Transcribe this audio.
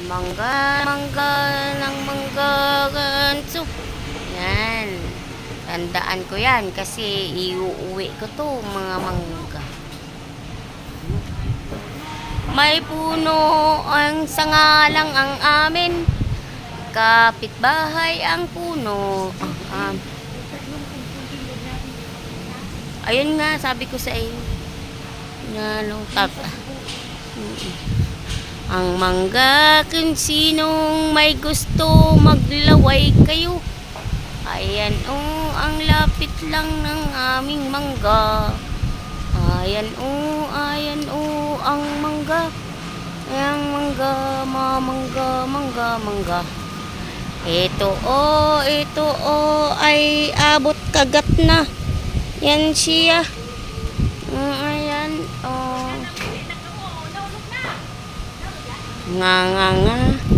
Mangga, mangga ng mangga ganso. Yan. Tandaan ko yan kasi iuuwi ko to mga mangga. May puno ang sangalang ang amin. Kapitbahay ang puno. Ayun nga, sabi ko sa iyo. Nalutap. Ang mangga kung sinong may gusto maglaway kayo. Ayan ang lapit lang ng aming mangga. Ayan ang mangga. Ayan mangga, mangga, mangga, mangga. Ito ay abot kagat na. Yan siya. Ayan nga.